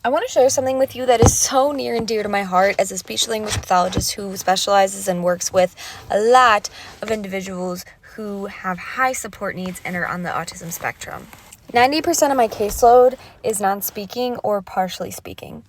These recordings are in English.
I want to share something with you that is so near and dear to my heart as a speech-language pathologist who specializes and works with a lot of individuals who have high support needs and are on the autism spectrum. 90% of my caseload is non-speaking or partially speaking.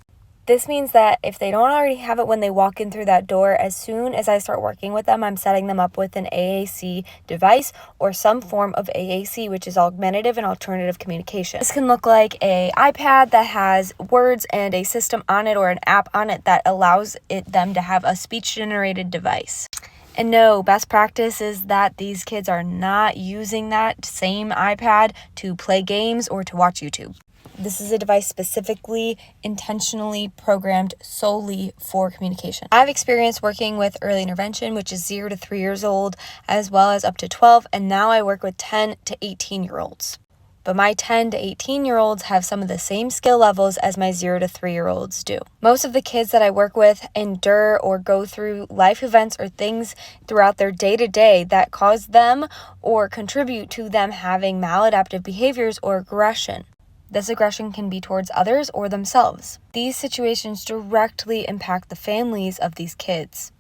This means that if they don't already have it when they walk in through that door, as soon as I start working with them, I'm setting them up with an AAC device or some form of AAC, which is augmentative and alternative communication. This can look like an iPad that has words and a system on it or an app on it that allows them to have a speech-generated device. And no, best practice is that these kids are not using that same iPad to play games or to watch YouTube. This is a device specifically, intentionally programmed solely for communication. I've experienced working with early intervention, which is 0 to 3 years old, as well as up to 12, and now I work with 10 to 18-year-olds. But my 10 to 18-year-olds have some of the same skill levels as my 0 to 3-year-olds do. Most of the kids that I work with endure or go through life events or things throughout their day-to-day that cause them or contribute to them having maladaptive behaviors or aggression. This aggression can be towards others or themselves. These situations directly impact the families of these kids,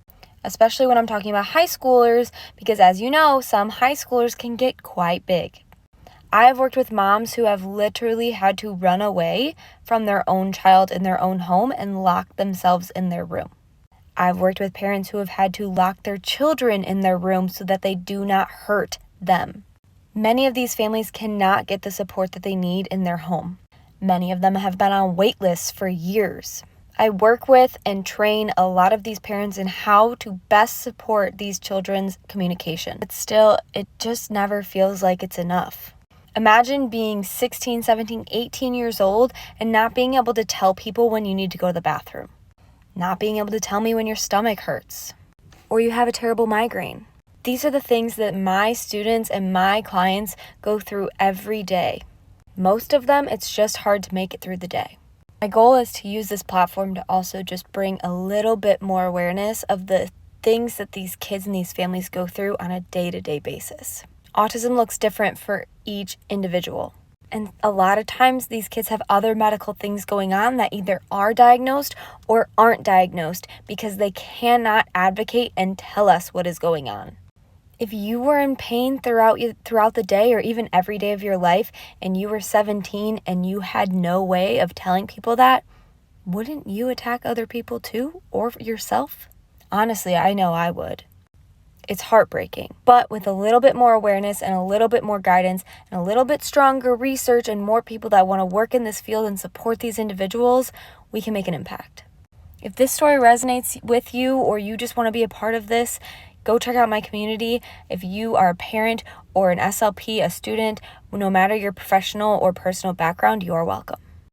especially when I'm talking about high schoolers, because as you know, some high schoolers can get quite big. I have worked with moms who have literally had to run away from their own child in their own home and lock themselves in their room. I've worked with parents who have had to lock their children in their room so that they do not hurt them. Many of these families cannot get the support that they need in their home. Many of them have been on wait lists for years. I work with and train a lot of these parents in how to best support these children's communication. But still, it just never feels like it's enough. Imagine being 16, 17, 18 years old and not being able to tell people when you need to go to the bathroom. Not being able to tell me when your stomach hurts or you have a terrible migraine. These are the things that my students and my clients go through every day. Most of them, it's just hard to make it through the day. My goal is to use this platform to also just bring a little bit more awareness of the things that these kids and these families go through on a day-to-day basis. Autism looks different for each individual. And a lot of times these kids have other medical things going on that either are diagnosed or aren't diagnosed because they cannot advocate and tell us what is going on. If you were in pain throughout the day or even every day of your life and you were 17 and you had no way of telling people that, wouldn't you attack other people too or yourself? Honestly, I know I would. It's heartbreaking, but with a little bit more awareness and a little bit more guidance and a little bit stronger research and more people that want to work in this field and support these individuals, we can make an impact. If this story resonates with you or you just want to be a part of this, go check out my community. If you are a parent or an SLP, a student, no matter your professional or personal background, you are welcome.